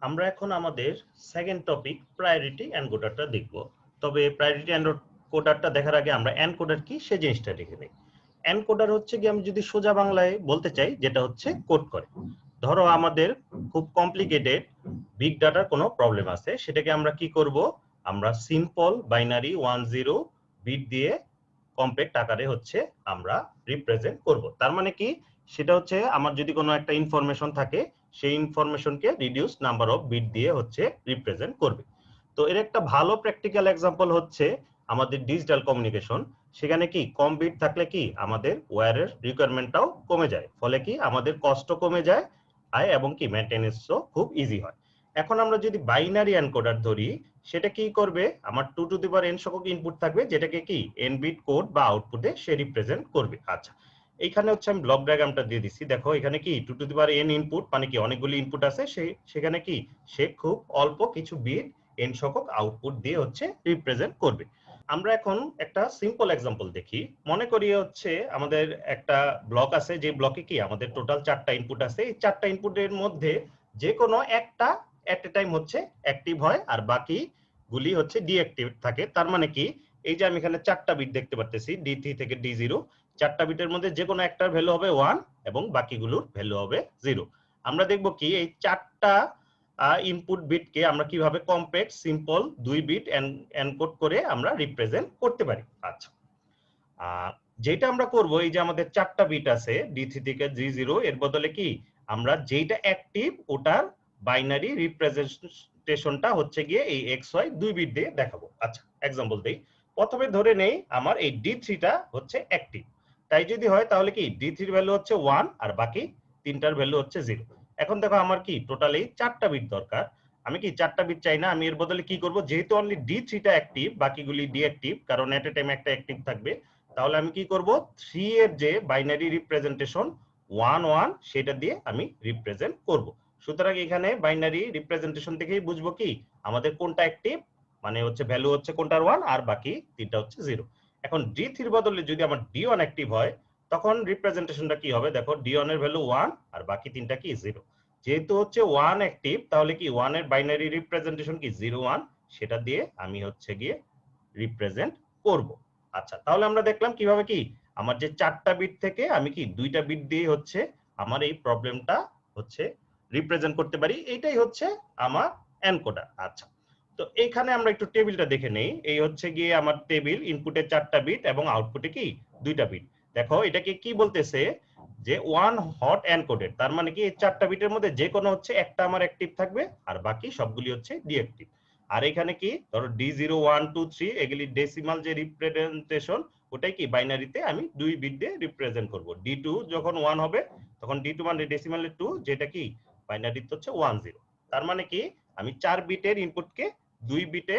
আমরা এখন আমাদের সেকেন্ড টপিক প্রায়োরিটি এনকোডারটা দেখব। তবে প্রায়োরিটি এনকোডারটা দেখার আগে আমরা এনকোডার কি সে জিনিসটা দেখে নিই। এনকোডার হচ্ছে কি, আমি যদি সোজা বাংলায় বলতে চাই, যেটা হচ্ছে কোড করে। ধরো আমাদের খুব কমপ্লিকেটেড বিগ ডাটার কোনো প্রবলেম আছে, সেটাকে আমরা কি করব, আমরা সিম্পল বাইনারি 10 বিট দিয়ে কম্প্যাক্ট আকারে হচ্ছে আমরা রিপ্রেজেন্ট করব। তার মানে কি, সেটা হচ্ছে আমার যদি কোনো একটা ইনফরমেশন থাকে, সেই ইনফরমেশনকে রিডিউস নাম্বার অফ বিট দিয়ে হচ্ছে রিপ্রেজেন্ট করবে। তো এর একটা ভালো প্র্যাকটিক্যাল এক্সাম্পল হচ্ছে আমাদের ডিজিটাল কমিউনিকেশন। সেখানে কি কম বিট থাকলে কি আমাদের ওয়্যারের রিকোয়ারমেন্টটাও কমে যায়, ফলে কি আমাদের কষ্ট কমে যায় এবং কি মেইনটেনেন্সও খুব ইজি হয়। এখন আমরা যদি বাইনারি এনকোডার ধরি, সেটা কি করবে, আমার 2 টু দি পাওয়ার n সংখ্যক ইনপুট থাকবে, যেটাকে কি n বিট কোড বা আউটপুটে সে রিপ্রেজেন্ট করবে। আচ্ছা, এইখানে হচ্ছে আমি ব্লক ডায়াগ্রামটা দিয়ে দিচ্ছি। দেখো এখানে কি 2 to the power n input, মানে কি অনেকগুলো ইনপুট আছে, সেখানে কি সে খুব অল্প কিছু বিট n সংখ্যক আউটপুট দিয়ে হচ্ছে রিপ্রেজেন্ট করবে। আমরা এখন একটা সিম্পল এক্সাম্পল দেখি। মনে করি হচ্ছে আমাদের একটা ব্লক আছে, যে ব্লকে কি আমাদের টোটাল 4টা ইনপুট আছে। এই 4টা ইনপুটের মধ্যে যে কোনো একটা এট এ টাইম হচ্ছে অ্যাক্টিভ হয়, আর বাকি গুলি হচ্ছে ডিঅ্যাক্টিভ থাকে। তার মানে কি, এই যে আমি এখানে 4টা বিট দেখতে পাচ্ছি, D3 থেকে D0, 4টা বিটের মধ্যে যে কোনো একটার ভ্যালু হবে 1 এবং বাকিগুলোর ভ্যালু হবে 0। আমরা দেখব কি এই 4টা ইনপুট বিটকে আমরা কিভাবে কম্প্যাক্ট সিম্পল 2 বিট এনকোড করে আমরা রিপ্রেজেন্ট করতে পারি। আচ্ছা, যেটা আমরা করব, এই যে আমাদের 4টা বিট আছে D3 থেকে D0, এর বদলে কি আমরা যেটা অ্যাক্টিভ ওটার বাইনারি রিপ্রেজেন্টেশনটা হচ্ছে গিয়ে এই XY 2 বিট দিয়ে দেখাবো। আচ্ছা, एग्जांपल দেই। প্রথমে ধরে নেই আমার এই D3 টা হচ্ছে অ্যাক্টিভ। তাই যদি হয় তাহলে কি D3 এর ভ্যালু হচ্ছে 1 আর বাকি তিনটার ভ্যালু হচ্ছে 0। এখন দেখো আমার কি টোটালি 4টা বিট দরকার। আমি কি 4টা বিট চাই না, আমি এর বদলে কি করব, যেহেতু অনলি D3 টা অ্যাক্টিভ, বাকিগুলি ডিঅ্যাক্টিভ, কারণ এট এ টাইম একটা অ্যাক্টিভ থাকবে, তাহলে আমি কি করব, 3 এর যে বাইনারি রিপ্রেজেন্টেশন 1 1, সেটা দিয়ে আমি রিপ্রেজেন্ট করব। সুতরাং এখানে বাইনারি রিপ্রেজেন্টেশন থেকেই বুঝবো কি আমাদের কোনটা অ্যাক্টিভ, মানে হচ্ছে ভ্যালু হচ্ছে কোনটার 1 আর বাকি তিনটা হচ্ছে 0। এখন D3 এর বদলে যদি আমার D1 অ্যাক্টিভ হয়, তখন রিপ্রেজেন্টেশনটা কি হবে, দেখো D1 এর ভ্যালু 1 আর বাকি তিনটা কি 0। যেহেতু হচ্ছে 1 অ্যাক্টিভ, তাহলে কি 1 এর বাইনারি রিপ্রেজেন্টেশন কি 0 1, সেটা দিয়ে আমি হচ্ছে গিয়ে রিপ্রেজেন্ট করব। আচ্ছা, তাহলে আমরা দেখলাম কিভাবে কি আমার যে 4টা বিট থেকে আমি কি 2টা বিট দিয়ে হচ্ছে আমার এই প্রবলেমটা হচ্ছে রিপ্রেজেন্ট করতে পারি। এইটাই হচ্ছে আমার এনকোডার। আচ্ছা, তো এইখানে আমরা একটু টেবিলটা দেখে নেই। এই হচ্ছে গিয়ে আমার টেবিল, ইনপুটে 4টা বিট এবং আউটপুটে কি 2টা বিট। দেখো এটাকে কি বলতেছে, যে ওয়ান হট এনকোডেড। তার মানে কি এই 4টা বিটের মধ্যে যে কোনো হচ্ছে একটা আমার অ্যাক্টিভ থাকবে আর বাকি সবগুলি হচ্ছে ডিঅ্যাক্টিভ। আর এখানে কি ধরো D0 1 2 3 এগুলি ডেসিমাল যে রিপ্রেজেন্টেশন, ওটাই কি বাইনারিতে আমি 2 বিট দিয়ে রিপ্রেজেন্ট করব। D2 যখন 1 হবে তখন D2 মানে ডেসিমালে 2, যেটা কি বাইনারিতে হচ্ছে 1 0। তার মানে কি আমি 4 বিটের ইনপুটকে 2 বিটে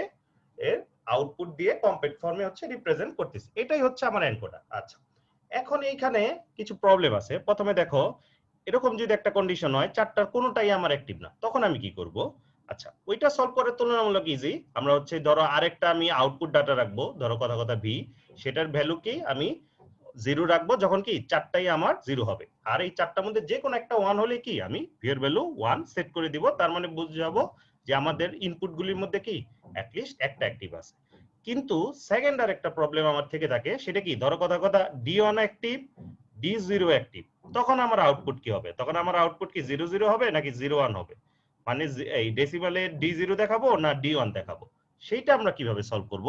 এর আউটপুট দিয়ে কম্প্যাক্ট ফর্মে হচ্ছে রিপ্রেজেন্ট করতেছি। এটাই হচ্ছে আমার এনকোডার। আচ্ছা, এখন এইখানে কিছু প্রবলেম আছে। প্রথমে দেখো, এরকম যদি একটা কন্ডিশন হয় 4টার কোনোটাই আমার অ্যাক্টিভ না, তখন আমি কি করব। আচ্ছা, ওইটা সলভ করার তুলনামূলক ইজি। আমরা হচ্ছে ধরো আরেকটা আমি আউটপুট ডাটা রাখবো, ধরো কথা কথা ভি, সেটার ভ্যালু কি আমি 0 রাখবো যখন কি 4টাই আমার 0 হবে। আর এই 4টার মধ্যে যে কোনো একটা 1 হলে কি আমি ভি এর ভ্যালু 1 সেট করে দিব। তার মানে বুঝাবো যে আমাদের ইনপুটগুলির মধ্যে কি অ্যাটলিস্ট একটা অ্যাক্টিভ আছে। কিন্তু সেকেন্ড আর একটা প্রবলেম আমার থেকে থাকে, সেটা কি ধরো কথা কথা D1 অ্যাক্টিভ, D0 অ্যাক্টিভ, তখন আমার আউটপুট কি হবে, তখন আমার আউটপুট কি 0 0 হবে নাকি 0 1 হবে, মানে এই ডেসিমালে D0 দেখাবো না D1 দেখাবো, সেইটা আমরা কিভাবে সলভ করব।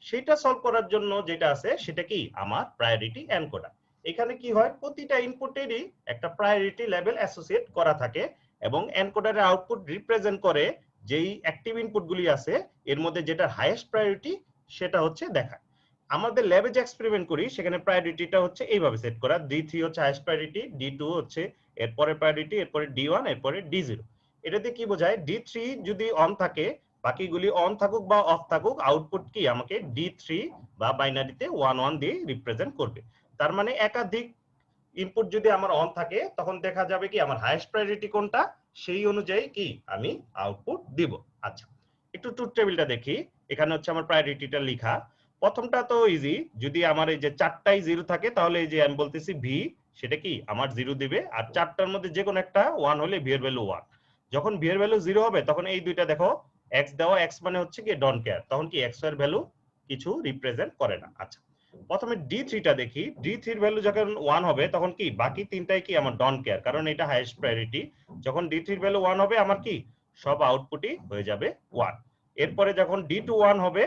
সেটা সলভ করার জন্য যেটা আছে সেটা কি আমার প্রায়োরিটি এনকোডার। এখানে কি হয়, প্রতিটা ইনপুটেরই একটা প্রায়োরিটি লেভেল অ্যাসোসিয়েট করা থাকে এবং এনকোডারের আউটপুট রিপ্রেজেন্ট করে যেই অ্যাক্টিভ ইনপুটগুলি আছে এর মধ্যে যেটা হাইয়েস্ট প্রায়োরিটি সেটা হচ্ছে দেখায়। আমাদের ল্যাবে যে এক্সপেরিমেন্ট করি সেখানে প্রায়োরিটিটা হচ্ছে এইভাবে সেট করা, D3 হচ্ছে হাইয়েস্ট প্রায়োরিটি, D2 হচ্ছে এরপরে প্রায়োরিটি, এরপরে D1, এরপরে D0। এটাতে কি বোঝায়, D3 যদি অন থাকে বাকিগুলি অন থাকুক বা অফ থাকুক, আউটপুট কি আমাকে D3 বা বাইনারিতে 1 1 দিয়ে রিপ্রেজেন্ট করবে। তার মানে একাধিক ইনপুট যদি আমার অন থাকে তখন দেখা যাবে কি আমার হাইয়েস্ট প্রায়োরিটি কোনটা, সেই অনুযায়ী কি আমি আউটপুট দিব। আচ্ছা, একটু ট্রুথ টেবিলটা দেখি। এখানে হচ্ছে আমার প্রায়োরিটিটা লেখা। প্রথমটা তো ইজি, যদি আমার এই যে 4টাই 0 থাকে তাহলে এই যে আমি বলতেছি ভি, সেটা কি আমার 0 দিবে, আর 4টার মধ্যে যে কোনো একটা 1 হলে ভি এর ভ্যালু 1। যখন ভি এর ভ্যালু 0 হবে তখন এই দুইটা দেখো x দেওয়া, x মানে হচ্ছে কি ডোন্ট কেয়ার, তখন কি x এর ভ্যালু কিছু রিপ্রেজেন্ট করে না। আচ্ছা, প্রথমে D3 টা দেখি। D3 এর ভ্যালু যখন 1 হবে তখন কি বাকি তিনটাই কি আমার ডোন্ট কেয়ার, কারণ এটা হাইয়েস্ট প্রায়োরিটি। যখন D3 এর ভ্যালু 1 হবে আমার কি সব আউটপুটই হয়ে যাবে 1। এরপরে যখন D2 1 হবে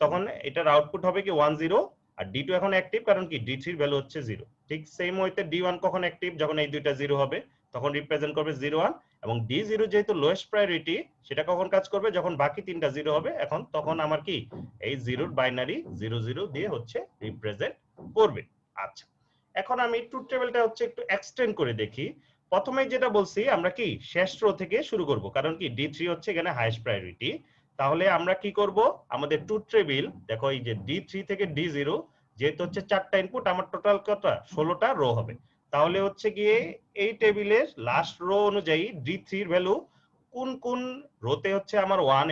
তখন এটার আউটপুট হবে কি 1 0, আর D2 এখন অ্যাক্টিভ কারণ কি D3 এর ভ্যালু হচ্ছে 0। ঠিক সেম ওয়েতে D1 কখন অ্যাক্টিভ, যখন এই দুইটা 0 হবে তখন রিপ্রেজেন্ট করবে 0 1, এবং D0 যেহেতু লোয়েস্ট প্রায়োরিটি সেটা কখন কাজ করবে, যখন বাকি তিনটা 0 হবে এখন তখন আমার কি এই 0 বাইনারি 0 0 দিয়ে হচ্ছে রিপ্রেজেন্ট করবে। আচ্ছা, এখন আমি ট্রুথ টেবিলটা হচ্ছে একটু এক্সটেন্ড করে দেখি। প্রথমে যেটা বলছি আমরা কি শেষ রো থেকে শুরু করব, কারণ কি D3 হচ্ছে এখানে হাইয়েস্ট প্রায়োরিটি। তাহলে আমরা কি করব, আমাদের ট্রুথ টেবিল দেখো এই যে D3 থেকে D0 যেহেতু হচ্ছে 4টা ইনপুট, আমার টোটাল কত 16টা রো হবে। তাহলে হচ্ছে গিয়ে এই টেবিলের লাস্ট রো অনুযায়ী D3 এর ভ্যালু কোন কোন রোতে হচ্ছে আমার 1,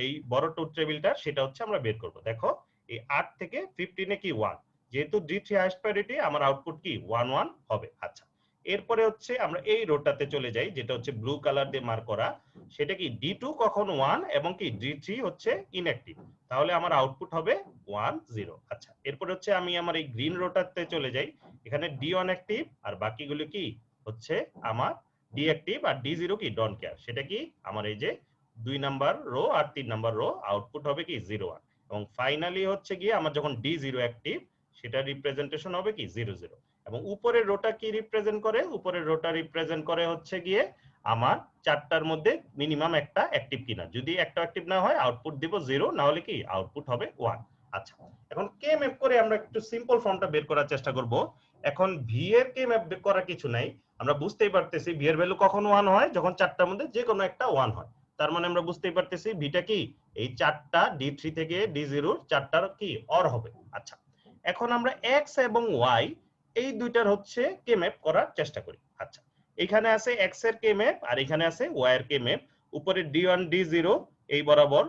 এই বড় ট্রুথ টেবিলটা সেটা হচ্ছে আমরা বের করব। দেখো এই 8 থেকে 15 এ কি 1, যেহেতু D3 হাইয়েস্ট প্রায়োরিটি আমার আউটপুট কি 1 1 হবে। আচ্ছা, এরপরে হচ্ছে আমরা এই রোটাতে চলে যাই যেটা হচ্ছে ব্লু কালার দিয়ে মার্ক করা, সেটা কি D2 কখন 1 এবং কি D3 হচ্ছে ইনঅ্যাক্টিভ, তাহলে আমার আউটপুট হবে 1 0। আচ্ছা, এরপর হচ্ছে আমি আমার এই গ্রিন রোটাতে চলে যাই, এখানে D1 অ্যাক্টিভ আর বাকিগুলো কি হচ্ছে আমার ডি অ্যাক্টিভ, আর D0 কি ডোন্ট কেয়ার, সেটা কি আমার এই যে 2 নাম্বার রো আর 3 নাম্বার রো আউটপুট হবে কি 0 1, এবং ফাইনালি হচ্ছে গিয়ে আমার যখন D0 অ্যাক্টিভ সেটা রিপ্রেজেন্টেশন হবে কি 0 0। এবং উপরের রোটা কি রিপ্রেজেন্ট করে, উপরের রোটা রিপ্রেজেন্ট করে হচ্ছে গিয়ে আমার 4টার মধ্যে মিনিমাম একটা অ্যাক্টিভ কিনা, যদি একটা অ্যাক্টিভ না হয় আউটপুট দিব 0, না হলে কি আউটপুট হবে 1। আচ্ছা, এখন কে ম্যাপ করে আমরা একটু সিম্পল ফর্মটা বের করার চেষ্টা করব। এখন ভি এর কে ম্যাপ করার কিছু নাই, আমরা বুঝতেই পারতেছি ভি এর ভ্যালু কখন 1 হয়, যখন 4টার মধ্যে যে কোনো একটা 1 হয়। তার মানে আমরা বুঝতেই পারতেছি ভিটা কি এই 4টা D3 থেকে D0 4টার কি অর হবে। আচ্ছা, এখন আমরা x এবং y এই দুইটার হচ্ছে কে ম্যাপ করার চেষ্টা করি। আচ্ছা, এখানে আছে x এর কে ম্যাপ আর এখানে আছে y এর কে ম্যাপ। উপরে D1 D0 এই বরাবর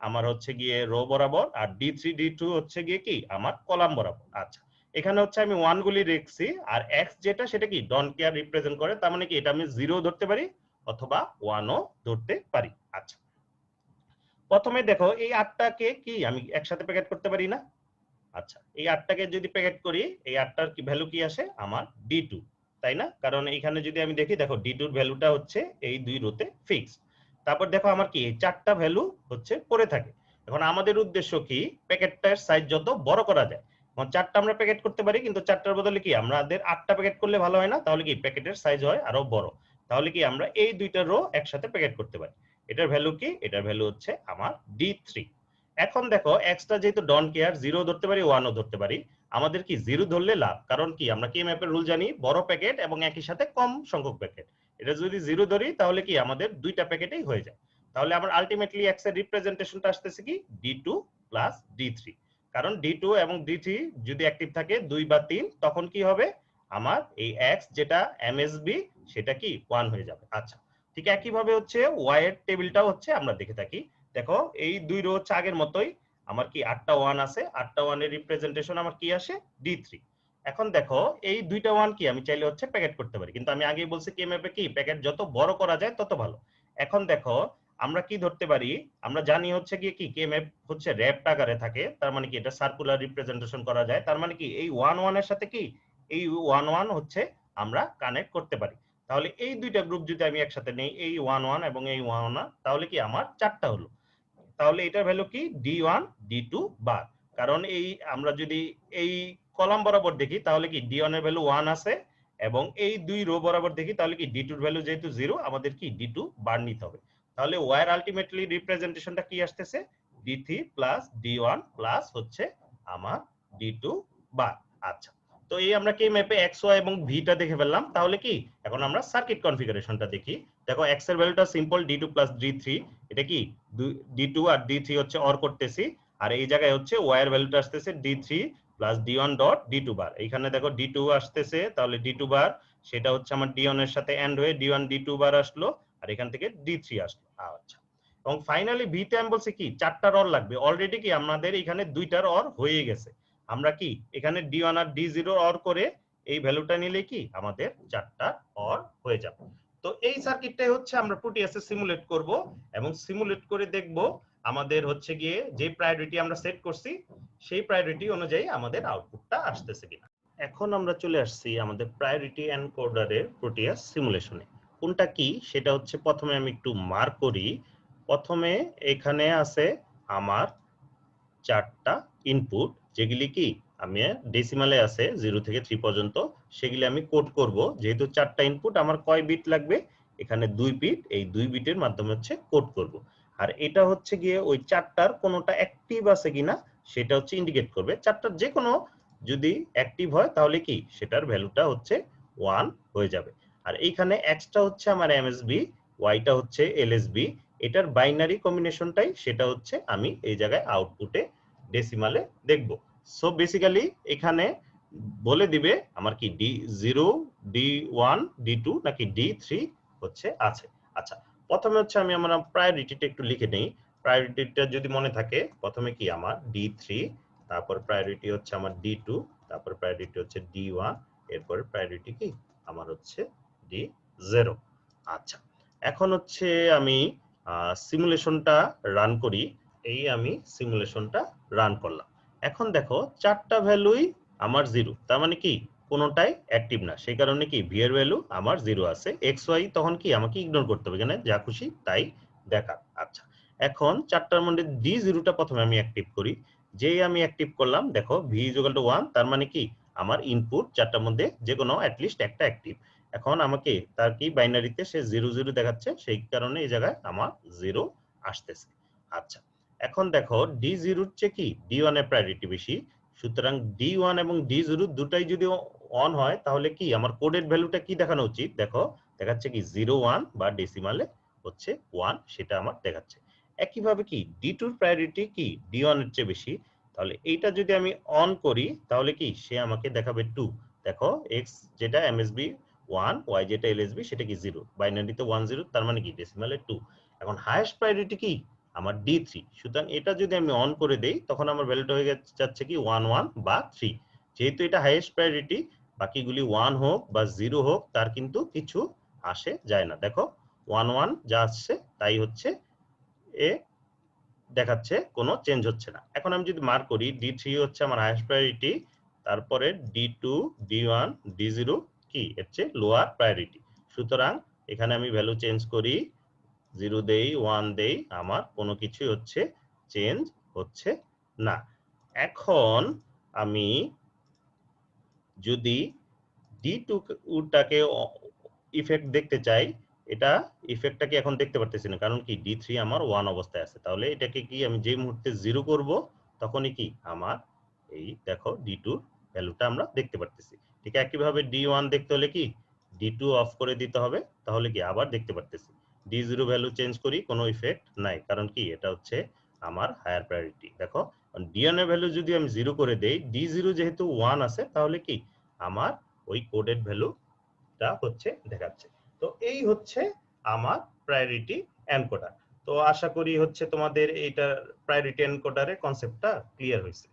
আমার হচ্ছে গিয়ে রো বরাবর, আর D3 D2 হচ্ছে গিয়ে কি আমার কলাম বরাবর। আচ্ছা, এখানে হচ্ছে আমি 1 গুলি রেখেছি, আর x যেটা সেটা কি ডোন্ট কেয়ার রিপ্রেজেন্ট করে, তার মানে কি এটা আমি 0 ধরতে পারি অথবা 1 ও ধরতে পারি। আচ্ছা, প্রথমে দেখো এই 8টাকে কি আমি একসাথে প্যাকেট করতে পারি না? আচ্ছা, এই 8টাকে যদি প্যাকেট করি এই 8টার কি ভ্যালু কি আসে আমার D2, তাই না? কারণ এখানে যদি আমি দেখি দেখো D2 এর ভ্যালুটা হচ্ছে এই দুই রোতে ফিক্সড। তারপর দেখো আমার কি এই 4টা ভ্যালু হচ্ছে পড়ে থাকে। এখন আমাদের উদ্দেশ্য কি প্যাকেটটার সাইজ যত বড় করা যায়। এখন 4টা আমরা প্যাকেট করতে পারি, কিন্তু 4টার বদলে কি আমাদের 8টা প্যাকেট করলে ভালো হয় না? তাহলে কি প্যাকেটের সাইজ হয় আরো বড়। তাহলে কি আমরা এই দুইটা রো একসাথে প্যাকেট করতে পারি। এটার ভ্যালু কি? এটার ভ্যালু হচ্ছে আমার D3। এখন দেখো এক্সটা যেহেতু ডোন্ট কেয়ার, 0 ধরতে পারি 1 ও ধরতে পারি। আমাদের কি 0 ধরলে লাভ, কারণ কি আমরা কে ম্যাপের রুল জানি বড় প্যাকেট এবং একই সাথে কম সংখ্যক প্যাকেট। এটা যদি 0 ধরি তাহলে কি আমাদের দুইটা প্যাকেটেই হয়ে যায়। তাহলে আমার আলটিমেটলি এক্স এর রিপ্রেজেন্টেশনটা আসতেছে কি D2 প্লাস D3, কারণ D2 এবং D3 যদি অ্যাক্টিভ থাকে 2 বা 3 তখন কি হবে আমার এই এক্স যেটা এমএসবি সেটা কি 1 হয়ে যাবে। আচ্ছা, ঠিক একই ভাবে হচ্ছে ওয়াই এর টেবিলটাও হচ্ছে আমরা দেখে থাকি। দেখো এই দুই রো হচ্ছে আগের মতোই, আমার কি 8টা 1 আছে, 8টা 1 এর রিপ্রেজেন্টেশন আমার কি আসে D3। এখন দেখো এই দুইটা 1 কি আমি চাইলে হচ্ছে প্যাকেট করতে পারি, কিন্তু আমি আগেই বলছি কে ম্যাপে কি প্যাকেট যত বড় করা যায় তত ভালো। এখন দেখো আমরা কি ধরতে পারি, আমরা জানি হচ্ছে কি কে ম্যাপ হচ্ছে র‍্যাপ্ট আকারে থাকে, তার মানে কি এটা সার্কুলার রিপ্রেজেন্টেশন করা যায়, তার মানে কি এই 1 1 এর সাথে কি এই 1 1 হচ্ছে আমরা কানেক্ট করতে পারি। তাহলে এই দুইটা গ্রুপ যদি আমি একসাথে নেই এই 1 1 এবং এই 1 1, তাহলে কি আমার 4টা হলো। তাহলে এটার ভ্যালু কি D1 D2 বার, কারণ এই আমরা যদি এই কলাম বরাবর দেখি তাহলে কি D1 এর ভ্যালু 1 আছে, এবং এই দুই রো বরাবর দেখি তাহলে কি D2 এর ভ্যালু যেহেতু 0 আমাদের কি D2 বার নিতে হবে। তাহলে y এর আলটিমেটলি রিপ্রেজেন্টেশনটা কি আসতেছে D3 প্লাস D1 প্লাস হচ্ছে আমার D2 বার। আচ্ছা, তো এই আমরা কি ম্যাপে x y এবং v টা দেখে ফেললাম, তাহলে কি এখন আমরা সার্কিট কনফিগারেশনটা দেখি। দেখো x এর ভ্যালুটা সিম্পল D2 প্লাস D3, এটা কি D2 আর D3 হচ্ছে অর করতেছি, আর এই জায়গায় হচ্ছে y এর ভ্যালুটা আসতেছে D3 plus D1 dot D2 বার। এইখানে দেখো D2 আসতেছে, তাহলে D2 বার সেটা হচ্ছে আমার D1 এর সাথে এন্ড হয়ে D1 D2 বার আসলো, আর এখান থেকে D3 আসলো। আচ্ছা, এবং ফাইনালি ভি তে আমি বলছি কি 4টার অর লাগবে, অলরেডি কি আমাদের এখানে 2টার অর হয়ে গেছে। আমরা কি এখানে D1 আর D0 অর করে এই ভ্যালুটা নিলে কি আমাদের 4টা অর হয়ে যাবে। তো এই সার্কিটটাই হচ্ছে আমরা প্রোটিয়াসে সিমুলেট করব এবং সিমুলেট করে দেখব আমাদের হচ্ছে গিয়ে যে প্রায়োরিটি আমরা সেট করছি সেই প্রায়োরিটি অনুযায়ী আমাদের আউটপুটটা আসতেছে কিনা। এখন আমরা চলে আসছি আমাদের প্রায়োরিটি এনকোডারের প্রোটিয়াস সিমুলেশনে। কোনটা কি সেটা হচ্ছে প্রথমে আমি একটু মার্ক করি। প্রথমে এখানে আছে আমার 4টা ইনপুট, যেগুলি কি আমি ডেসিমালে আছে 0 থেকে 3 পর্যন্ত, সেগুলি আমি কোড করব। যেহেতু 4টা ইনপুট আমার কয় বিট লাগবে, এখানে 2 বিট, এই 2 বিটের মাধ্যমে হচ্ছে কোড করব। আর এটা হচ্ছে গিয়ে ওই 4টার কোনোটা অ্যাক্টিভ আছে কিনা সেটা হচ্ছে ইন্ডিকেট করবে। 4টার যে কোনো যদি অ্যাক্টিভ হয় তাহলে কি সেটার ভ্যালুটা হচ্ছে 1 হয়ে যাবে। আর এইখানে এক্সটা হচ্ছে আমার এমএসবি, ওয়াইটা হচ্ছে এলএসবি, এটার বাইনারি কম্বিনেশনটাই সেটা হচ্ছে আমি এই জায়গায় আউটপুটে ডেসিমালে দেখব। সো বেসিক্যালি এখানে বলে দিবে আমার কি D0, D1, D2 নাকি D3 হচ্ছে আছে। আচ্ছা, প্রথমে হচ্ছে আমি আমার প্রায়োরিটিটা একটু লিখে নেই। প্রায়োরিটিটা যদি মনে থাকে, প্রথমে কি আমার D3, তারপর প্রায়োরিটি হচ্ছে আমার D2, তারপর প্রায়োরিটি হচ্ছে D1, এরপর প্রায়োরিটি কি আমার হচ্ছে D0। আচ্ছা, এখন হচ্ছে আমি সিমুলেশনটা রান করি। এই আমি সিমুলেশনটা রান করলাম। এখন দেখো 4টা ভ্যালুই আমার 0, তার মানে কি কোনোটাই অ্যাক্টিভ না, সেই কারণে কি ভি এর ভ্যালু আমার 0 আছে। এক্স ওয়াই তখন কি আমাকে ইগনোর করতে হবে, এখানে যা খুশি তাই দেখা। আচ্ছা, এখন 4টার মধ্যে D0টা প্রথমে আমি অ্যাক্টিভ করি। যেই আমি অ্যাক্টিভ করলাম, দেখো ভি ইজ ইকুয়াল টু 1, তার মানে কি আমার ইনপুট 4টার মধ্যে যে কোনো অ্যাটলিস্ট একটা অ্যাক্টিভ। এখন আমাকে তার কি বাইনারিতে সে 0 0 দেখাচ্ছে, সেই কারণে এই জায়গায় আমার 0 আসতেছে। আচ্ছা, এখন দেখো D0 এর চেয়ে কি D1 এর প্রায়োরিটি বেশি, সুতরাং D1 এবং D0 দুটাই যদি অন হয় তাহলে কি আমার কোডেড ভ্যালুটা কি দেখানো উচিত, দেখো দেখাচ্ছে কি 0 1 বা ডেসিমালে হচ্ছে 1, সেটা আমার দেখাচ্ছে। একইভাবে কি D2 এর প্রায়োরিটি কি D1 এর চেয়ে বেশি, তাহলে এইটা যদি আমি অন করি তাহলে কি সে আমাকে দেখাবে 2। দেখো x যেটা এমএসবি 1, y যেটা এলএসবি সেটা কি 0, বাইনারিতে 1 0, তার মানে কি ডেসিমালে 2। এখন হাইয়েস্ট প্রায়োরিটি কি আমার D3, সুতরাং এটা যদি আমি অন করে দেই তখন আমার ভ্যালুটা হয়ে যাচ্ছে কি 1 1 বা 3। যেহেতু এটা হাইয়েস্ট প্রায়োরিটি, বাকিগুলি 1 হোক বা 0 হোক তার কিন্তু কিছু আসে যায় না। দেখো 1 1 যা আসছে তাই হচ্ছে এ দেখাচ্ছে, কোনো চেঞ্জ হচ্ছে না। এখন আমি যদি মার্ক করি D3 হচ্ছে আমার হাইয়েস্ট প্রায়োরিটি, তারপরে D2, D1, D0 কি এর চেয়ে লোয়ার প্রায়োরিটি। সুতরাং এখানে আমি ভ্যালু চেঞ্জ করি, 0 দেই 1 দেই, আমার কোনো কিছুই হচ্ছে চেঞ্জ হচ্ছে না। এখন আমি যদি D2টাকে ইফেক্ট দেখতে চাই, এটা ইফেক্টটা কি এখন দেখতে পারতেছি না, কারণ কি D3 আমার 1 অবস্থায় আছে। তাহলে এটাকে কি আমি যে মুহূর্তে 0 করব তখনই কি আমার এই দেখো D2 ভ্যালুটা আমরা দেখতে পারতেছি। ঠিক একইভাবে D1 দেখতে হলে কি D2 অফ করে দিতে হবে, তাহলে কি আবার দেখতে পারতেছি। D0 ভ্যালু চেঞ্জ করি, কোনো ইফেক্ট নাই, কারণ কি এটা হচ্ছে আমার হায়ার প্রায়োরিটি। দেখো D1 এর ভ্যালু যদি আমি 0 করে দেই, D0 যেহেতু 1 আছে তাহলে কি আমার ওই কোডেড ভ্যালুটা হচ্ছে দেখাচ্ছে। তো এই হচ্ছে আমার প্রায়োরিটি এনকোডার। তো আশা করি হচ্ছে তোমাদের এইটা প্রায়োরিটি এনকোডারের কনসেপ্টটা ক্লিয়ার হয়েছে।